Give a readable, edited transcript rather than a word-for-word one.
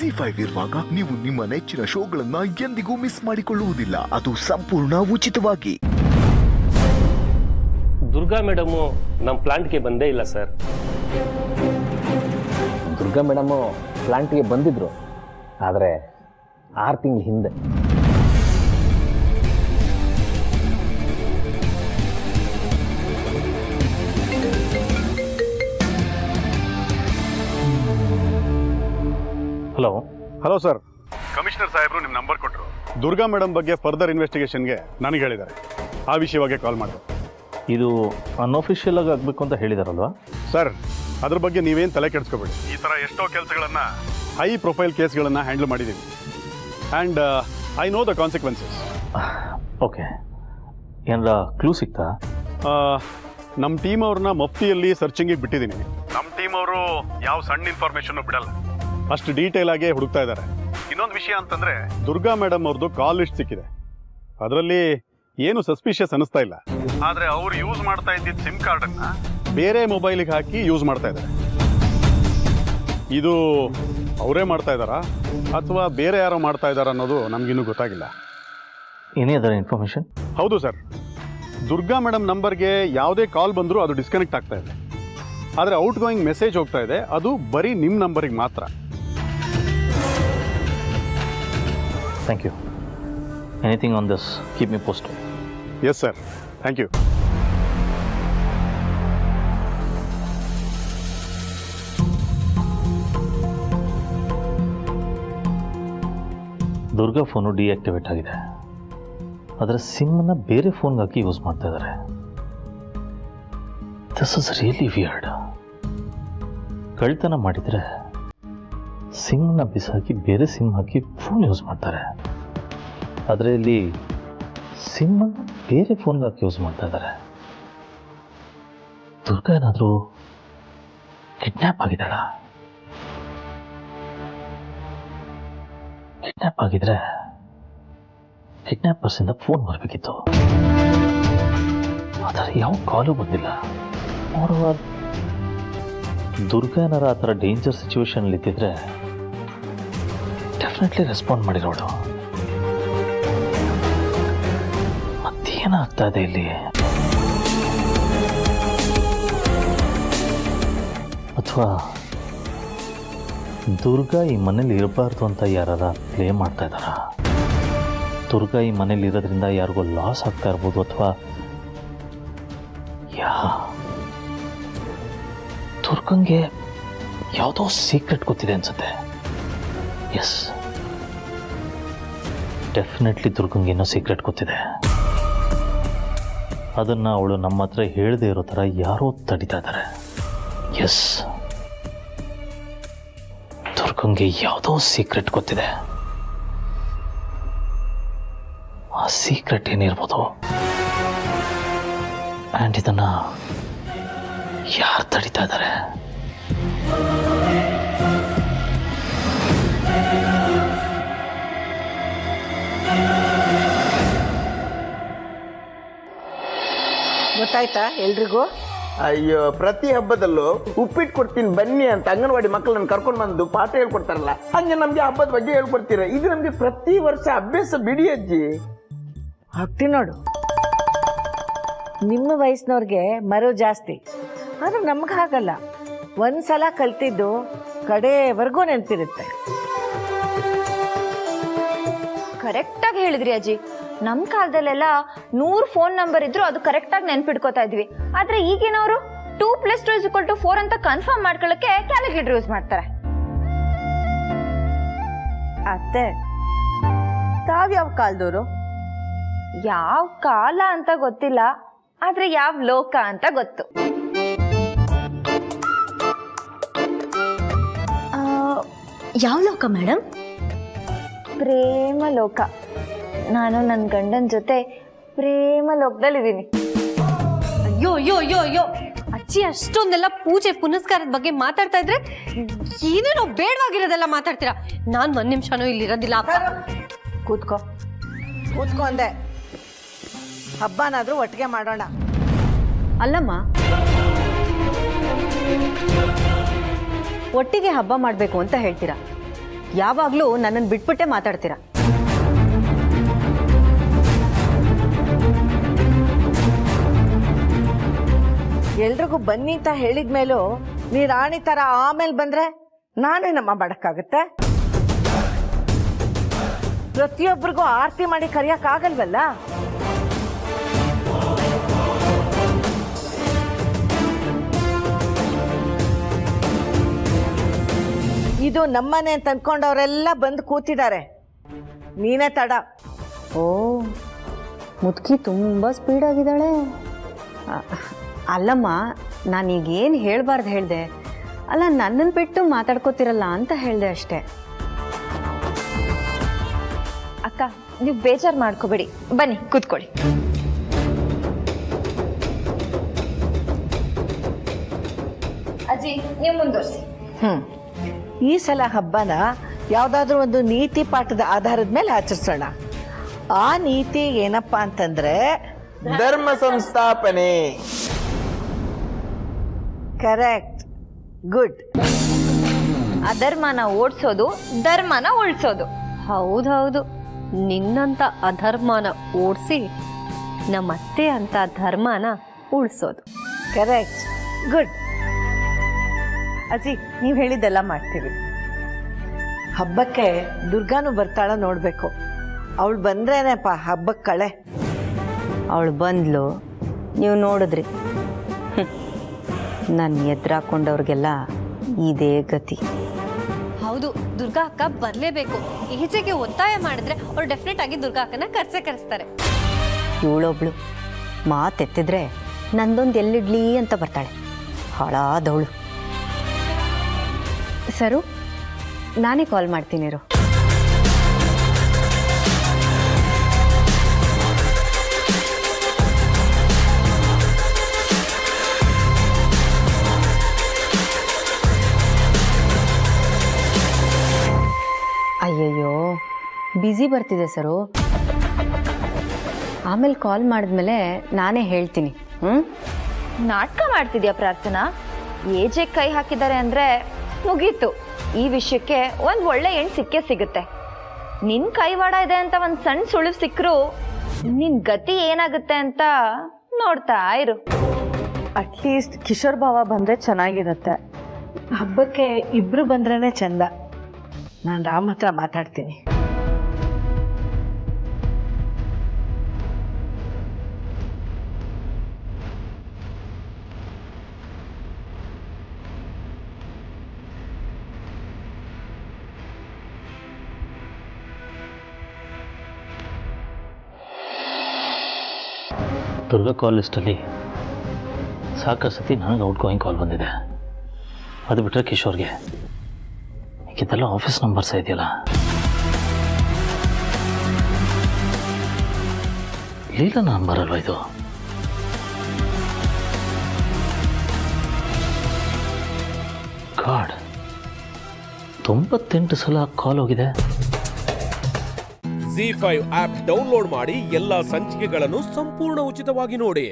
ZEE5 ಇರುವಾಗ ನೀವು ನಿಮ್ಮ ನೆಚ್ಚಿನ ಶೋಗಳನ್ನ ಎಂದಿಗೂ ಮಿಸ್ ಮಾಡಿಕೊಳ್ಳುವುದಿಲ್ಲ. ಅದು ಸಂಪೂರ್ಣ ಉಚಿತವಾಗಿ. ದುರ್ಗಾ ಮೇಡಮ್ ನಮ್ಮ ಪ್ಲಾಂಟ್ಗೆ ಬಂದೇ ಇಲ್ಲ ಸರ್. ದುರ್ಗಾ ಮೇಡಮು ಪ್ಲಾಂಟ್ಗೆ ಬಂದಿದ್ರು, ಆದರೆ 6 ತಿಂಗಳ ಹಿಂದೆ. ಹಲೋ ಸರ್, ಕಮಿಷನರ್ ಸಾಹೇಬರು ನಿಮ್ಮ ನಂಬರ್ ಕೊಟ್ಟರು. ದುರ್ಗಾ ಮೇಡಮ್ ಬಗ್ಗೆ ಫರ್ದರ್ ಇನ್ವೆಸ್ಟಿಗೇಷನ್ಗೆ ನನಗೆ ಹೇಳಿದ್ದಾರೆ. ಆ ವಿಷಯವಾಗಿ ಕಾಲ್ ಮಾಡಿದೆ. ಇದು ಅನ್ಅಫಿಷಿಯಲ್ ಆಗಿ ಆಗಬೇಕು ಅಂತ ಹೇಳಿದಾರಲ್ವಾ ಸರ್? ಅದ್ರ ಬಗ್ಗೆ ನೀವೇನು ತಲೆ ಕೆಡಿಸ್ಕೋಬೇಡಿ. ಈ ಥರ ಎಷ್ಟೋ ಕೆಲಸಗಳನ್ನು, ಹೈ ಪ್ರೊಫೈಲ್ ಕೇಸ್ಗಳನ್ನು ಹ್ಯಾಂಡಲ್ ಮಾಡಿದ್ದೀವಿ. And I know the consequences. Okay, ಏನಾರ ಕ್ಲೂ ಸಿಗ್ತಾ? ನಮ್ಮ ಟೀಮ್ ಅವ್ರನ್ನ ಮಫ್ತಿಯಲ್ಲಿ ಸರ್ಚಿಂಗಿಗೆ ಬಿಟ್ಟಿದ್ದೀನಿ. ನಮ್ಮ ಟೀಮ್ ಅವರು ಯಾವ ಸಣ್ಣ ಇನ್ಫಾರ್ಮೇಷನ್ನು ಬಿಡಲ್ಲ, ಅಷ್ಟು ಡೀಟೇಲ್ ಆಗಿ ಹುಡುಕ್ತಾ ಇದ್ದಾರೆ. ಇನ್ನೊಂದು ವಿಷಯ ಅಂತಂದ್ರೆ, ದುರ್ಗಾ ಮೇಡಮ್ ಅವ್ರದ್ದು ಕಾಲ್ ಲಿಸ್ಟ್ ಸಿಕ್ಕಿದೆ. ಅದರಲ್ಲಿ ಏನು ಸಸ್ಪಿಷಿಯಸ್ ಅನಿಸ್ತಾ ಇಲ್ಲ. ಆದ್ರೆ ಅವ್ರು ಯೂಸ್ ಮಾಡ್ತಾ ಇದ್ದಿದ್ದ ಸಿಮ್ ಕಾರ್ಡ್ ಅನ್ನ ಬೇರೆ ಮೊಬೈಲಿಗೆ ಹಾಕಿ ಯೂಸ್ ಮಾಡ್ತಾ ಇದ್ದಾರೆ. ಇದು ಅವರೇ ಮಾಡ್ತಾ ಇದ್ದಾರಾ ಅಥವಾ ಬೇರೆ ಯಾರೋ ಮಾಡ್ತಾ ಇದ್ದಾರಾ ಅನ್ನೋದು ನಮ್ಗಿನ್ನೂ ಗೊತ್ತಾಗಿಲ್ಲ. ಏನೇ ಅದರ ಇನ್ಫಾರ್ಮೇಶನ್? ಹೌದು ಸರ್, ದುರ್ಗಾ ಮೇಡಮ್ ನಂಬರ್ಗೆ ಯಾವುದೇ ಕಾಲ್ ಬಂದರೂ ಅದು ಡಿಸ್ಕನೆಕ್ಟ್ ಆಗ್ತಾ ಇದೆ. ಆದರೆ ಔಟ್ ಗೋಯಿಂಗ್ ಮೆಸೇಜ್ ಹೋಗ್ತಾ ಇದೆ, ಅದು ಬರೀ ನಿಮ್ಮ ನಂಬರಿಗೆ ಮಾತ್ರ. Thank you. Anything on this, keep me posted. Yes, sir. Thank you. Durga phone deactivate ಆಗಿದೆ. ಅದರ ಸಿಮ್ಮನ್ನು ಬೇರೆ ಫೋನ್ಗೆ ಹಾಕಿ ಯೂಸ್ ಮಾಡ್ತಾ ಇದ್ದಾರೆ. This is really weird. ಕಳ್ತನ ಮಾಡಿದರೆ ಸಿಮ್ನ ಬಿಸಾಕಿ ಬೇರೆ ಸಿಮ್ ಹಾಕಿ ಫೋನ್ ಯೂಸ್ ಮಾಡ್ತಾರೆ. ಆದರೆ ಇಲ್ಲಿ ಸಿಮ್ಮನ್ನು ಬೇರೆ ಫೋನ್ಗೆ ಹಾಕಿ ಯೂಸ್ ಮಾಡ್ತಾ ಇದ್ದಾರೆ. ದುರ್ಗಾ ಏನಾದರೂ ಕಿಡ್ನ್ಯಾಪ್ ಆಗಿದ್ದಾಳ? ಕಿಡ್ನ್ಯಾಪ್ ಆಗಿದ್ರೆ ಕಿಡ್ನ್ಯಾಪರ್ಸಿಂದ ಫೋನ್ ಬರಬೇಕಿತ್ತು. ಆದರೆ ಯಾವ ಕಾಲು ಬಂದಿಲ್ಲ. ಮೋರೋವರ್, ದುರ್ಗಾ ಏನಾರ ಆ ಥರ ಡೇಂಜರ್ ಸಿಚುವೇಶನಲ್ಲಿ ಇದ್ದಿದ್ರೆ ಡೆಫಿನೆಟ್ಲಿ ರೆಸ್ಪಾಂಡ್ ಮಾಡಿರೋಳು. ಮತ್ತೇನಾಗ್ತಾ ಇದೆ ಇಲ್ಲಿ? ಅಥವಾ ದುರ್ಗಾ ಈ ಮನೇಲಿ ಇರಬಾರ್ದು ಅಂತ ಯಾರಾರ ಪ್ಲೇ ಮಾಡ್ತಾ ಇದ್ದಾರ? ದುರ್ಗಾ ಈ ಮನೇಲಿ ಇರೋದ್ರಿಂದ ಯಾರಿಗೋ ಲಾಸ್ ಆಗ್ತಾ ಇರ್ಬೋದು. ಅಥವಾ ದುರ್ಗಂಗೆ ಯಾವುದೋ ಸೀಕ್ರೆಟ್ ಗೊತ್ತಿದೆ ಅನ್ಸುತ್ತೆ. ಎಸ್, ಡೆಫಿನೆಟ್ಲಿ ದುರ್ಗಂಗೆ ಏನೋ ಸೀಕ್ರೆಟ್ ಗೊತ್ತಿದೆ. ಅದನ್ನು ಅವಳು ನಮ್ಮ ಹತ್ರ ಹೇಳದೇ ಇರೋ ಥರ ಯಾರೋ ತಡಿತಾ ಇದ್ದಾರೆ. ಎಸ್, ದುರ್ಗಂಗೆ ಯಾವುದೋ ಸೀಕ್ರೆಟ್ ಗೊತ್ತಿದೆ. ಆ ಸೀಕ್ರೆಟ್ ಏನಿರ್ಬೋದು? ಆ್ಯಂಡ್ ಇದನ್ನು ಯಾರು ತಡಿತಾ ಇದ್ದಾರೆ? ಗೊತ್ತಾಯ್ತಾ ಎಲ್ರಿಗೂ? ಅಯ್ಯೋ, ಪ್ರತಿ ಹಬ್ಬದಲ್ಲೂ ಉಪ್ಪಿಟ್ಟು ಕೊಡ್ತೀನಿ ಬನ್ನಿ ಅಂತ ಅಂಗನವಾಡಿ ಮಕ್ಕಳನ್ನ ಕರ್ಕೊಂಡು ಬಂದು ಪಾಠ ಹೇಳ್ಕೊಡ್ತಾರಲ್ಲ, ಹಂಗೆ ನಮ್ಗೆ ಹಬ್ಬದ ಬಗ್ಗೆ ಹೇಳ್ಕೊಡ್ತೀರ. ಇದು ನಮ್ಗೆ ಪ್ರತಿ ವರ್ಷ ಅಭ್ಯಾಸ ಬಿಡಿ ಅಜ್ಜಿ. ಆಗ್ತೀನಿ ನೋಡು. ನಿಮ್ಮ ವಯಸ್ಸಿನವ್ರಿಗೆ ಮರೋ ಜಾಸ್ತಿ, ಆದ್ರೆ ನಮ್ಗೆ ಹಾಗಲ್ಲ. ಒಂದ್ಸಲ ಕಲ್ತಿದ್ದು ಕಡೆವರೆಗೂ ನೆನಪಿರುತ್ತೆ. ಕರೆಕ್ಟಾಗಿ ಹೇಳಿದ್ರಿ ಅಜ್ಜಿ. ನಮ್ಮ ಕಾಲದಲ್ಲೆಲ್ಲ 100 ಫೋನ್ ನಂಬರ್ ಇದ್ರು ಅದು ಕರೆಕ್ಟಾಗಿ ನೆನ್ಪಿಡ್ಕೋತಾ ಇದ್ವಿ. ಆದ್ರೆ ಈಗಿನವರು 2+2 = 4 ಅಂತ ಕನ್ಫರ್ಮ್ ಮಾಡ್ಕೊಳ್ಳಕ್ಕೆ ಕ್ಯಾಲ್ಕುಲೇಟರ್ ಯೂಸ್ ಮಾಡ್ತಾರೆ. ಅತ್ತೆ, ತಾವ್ಯಾವ ಕಾಲದವರು? ಯಾವ ಕಾಲ ಅಂತ ಗೊತ್ತಿಲ್ಲ, ಆದ್ರೆ ಯಾವ ಲೋಕ ಅಂತ ಗೊತ್ತು. ಯಾವ ಲೋಕ ಮೇಡಮ್? ಪ್ರೇಮ ಲೋಕ. ನಾನು ನನ್ನ ಗಂಡನ ಜೊತೆ ಪ್ರೇಮ ಲೋಕದಲ್ಲಿದ್ದೀನಿ. ಅಯ್ಯೋ ಅಯ್ಯೋ ಅಯ್ಯೋ ಅಯ್ಯೋ ಅಜ್ಜಿ, ಅಷ್ಟೊಂದೆಲ್ಲ ಪೂಜೆ ಪುನಸ್ಕಾರದ ಬಗ್ಗೆ ಮಾತಾಡ್ತಾ ಇದ್ರೆ ಏನೇನೋ ಬೇಡವಾಗಿರೋದೆಲ್ಲ ಮಾತಾಡ್ತೀರಾ. ನಾನು 1 ನಿಮಿಷನೂ ಇಲ್ಲಿರೋದಿಲ್ಲ. ಕೂತ್ಕೋ ಅಂದೆ. ಹಬ್ಬನಾದ್ರೂ ಒಟ್ಟಿಗೆ ಮಾಡೋಣ. ಅಲ್ಲಮ್ಮ, ಒಟ್ಟಿಗೆ ಹಬ್ಬ ಮಾಡಬೇಕು ಅಂತ ಹೇಳ್ತೀರಾ. ಯಾವಾಗಲೂ ನನ್ನನ್ನು ಬಿಟ್ಬಿಟ್ಟೆ ಮಾತಾಡ್ತೀರಾ. ಎಲ್ರಿಗೂ ಬನ್ನಿ ಅಂತ ಹೇಳಿದ್ಮೇಲೂ ನೀ ರಾಣಿ ತರ ಆಮೇಲೆ ಬಂದ್ರೆ ನಾನೇನಮ್ಮ ಮಾಡಕ್ಕಾಗತ್ತೆ? ಪ್ರತಿಯೊಬ್ಬರಿಗೂ ಆರತಿ ಮಾಡಿ ಕರಿಯಕ್ ಆಗಲ್ವಲ್ಲ. ಇದು ನಮ್ಮನೆ ಅಂತ ಅನ್ಕೊಂಡವರೆಲ್ಲ ಬಂದು ಕೂತಿದ್ದಾರೆ. ನೀನೇ ತಡ. ಓ, ಮುದುಕಿ ತುಂಬ ಸ್ಪೀಡ್ ಆಗಿದ್ದಾಳೆ. ಅಲ್ಲಮ್ಮ, ನಾನೀಗೇನು ಹೇಳ್ಬಾರ್ದು ಹೇಳಿದೆ. ಅಲ್ಲ, ನನ್ನನ್ನು ಬಿಟ್ಟು ಮಾತಾಡ್ಕೋತಿರಲ್ಲ ಅಂತ ಹೇಳಿದೆ ಅಷ್ಟೇ. ಅಕ್ಕ, ನೀವು ಬೇಜಾರು ಮಾಡ್ಕೋಬೇಡಿ, ಬನ್ನಿ ಕೂತ್ಕೊಳ್ಳಿ. ಅಜ್ಜಿ, ನೀವು ಮುಂದುವರಿಸಿ. ಈ ಸಲ ಹಬ್ಬನ ಯಾವ್ದಾದ್ರು ಒಂದು ನೀತಿ ಪಾಠದ ಆಧಾರದ ಮೇಲೆ ಆಚರಿಸೋಣ. ಆ ನೀತಿ ಏನಪ್ಪಾ ಅಂತಂದ್ರೆ ಧರ್ಮ ಸಂಸ್ಥಾಪನೆ. Correct, good. ಅಧರ್ಮನ ಓಡಿಸೋದು, ಧರ್ಮನ ಉಳಿಸೋದು. ಹೌದೌದು, ನಿನ್ನಂತ ಅಧರ್ಮನ ಓಡಿಸಿ ನಮ್ಮತ್ತೆ ಅಂತ ಧರ್ಮನ ಉಳಿಸೋದು. Correct, good. ಅಜ್ಜಿ, ನೀವು ಹೇಳಿದ್ದೆಲ್ಲ ಮಾಡ್ತೀವಿ. ಹಬ್ಬಕ್ಕೆ ದುರ್ಗಾನು ಬರ್ತಾಳ ನೋಡ್ಬೇಕು. ಅವಳು ಬಂದ್ರೇನೆಪ್ಪ ಹಬ್ಬಕ್ಕೆ ಕಳೆ. ಅವಳು ಬಂದ್ಲು, ನೀವು ನೋಡಿದ್ರಿ. ನನ್ನ ಎದುರಾಕೊಂಡವ್ರಿಗೆಲ್ಲ ಇದೇ ಗತಿ. ಹೌದು, ದುರ್ಗಾ ಅಕ್ಕ ಬರಲೇಬೇಕು. ಈಚೆಗೆ ಒತ್ತಾಯ ಮಾಡಿದ್ರೆ ಅವ್ರು ಡೆಫಿನೆಟ್ ಆಗಿ ದುರ್ಗಾ ಅಕ್ಕನ ಕರೆಸ್ತಾರೆ. ಇವಳೊಬ್ಳು ಮಾತೆತ್ತಿದ್ರೆ ನಂದೊಂದು ಎಲ್ಲಿಡ್ಲಿ ಅಂತ ಬರ್ತಾಳೆ. ಹಾಳಾದವಳು. ಸರು, ನಾನೇ ಕಾಲ್ ಮಾಡ್ತೀನಿ ಇರು. ಅಯ್ಯಯ್ಯೋ, ಬ್ಯುಸಿ ಬರ್ತಿದೆ ಸರು. ಆಮೇಲೆ ಕಾಲ್ ಮಾಡಿದ್ಮೇಲೆ ನಾನೇ ಹೇಳ್ತೀನಿ. ನಾಟಕ ಮಾಡ್ತಿದ್ಯಾ ಪ್ರಾರ್ಥನಾ? ಏಜೆ ಕೈ ಹಾಕಿದ್ದಾರೆ ಅಂದ್ರೆ ಮುಗೀತು. ಈ ವಿಷಯಕ್ಕೆ ಒಂದ್ ಒಳ್ಳೆ ಹೆಣ್ಣು ಸಿಕ್ಕೇ ಸಿಗುತ್ತೆ. ನಿನ್ ಕೈವಾಡ ಇದೆ ಅಂತ ಒಂದ್ ಸಣ್ಣ ಸುಳಿವು ಸಿಕ್ಕರು ನಿನ್ ಗತಿ ಏನಾಗುತ್ತೆ ಅಂತ ನೋಡ್ತಾ ಇರು. ಅಟ್ಲೀಸ್ಟ್ ಕಿಶೋರ್ ಭಾವ ಬಂದ್ರೆ ಚೆನ್ನಾಗಿರುತ್ತೆ. ಹಬ್ಬಕ್ಕೆ ಇಬ್ರು ಬಂದ್ರೇನೆ ಚಂದ. ನಾನು ರಾಮ್ ಹತ್ರ ಮಾತಾಡ್ತೀನಿ. ದುರ್ಗಾ ಕಾಲ್ ಲಿಸ್ಟಲ್ಲಿ ಸಾಕಷ್ಟು ಸತಿ ನನಗೆ ಔಟ್ ಗೋಯಿಂಗ್ ಕಾಲ್ ಬಂದಿದೆ. ಅದು ಬಿಟ್ಟರೆ ಕಿಶೋರ್ಗೆ. ಇದೆಲ್ಲ ಆಫೀಸ್ ನಂಬರ್ಸ್ ಇದೆಯಲ್ಲ. ಲೀಲಾ ನಂಬರ್ ಅಲ್ವಾ ಇದು? ಗಾಡ್, 98 ಸಲ ಕಾಲ್ ಹೋಗಿದೆ. ZEE5 ಆಪ್ ಡೌನ್ಲೋಡ್ ಮಾಡಿ ಎಲ್ಲಾ ಸಂಚಿಕೆಗಳನ್ನು ಸಂಪೂರ್ಣ ಉಚಿತವಾಗಿ ನೋಡಿ.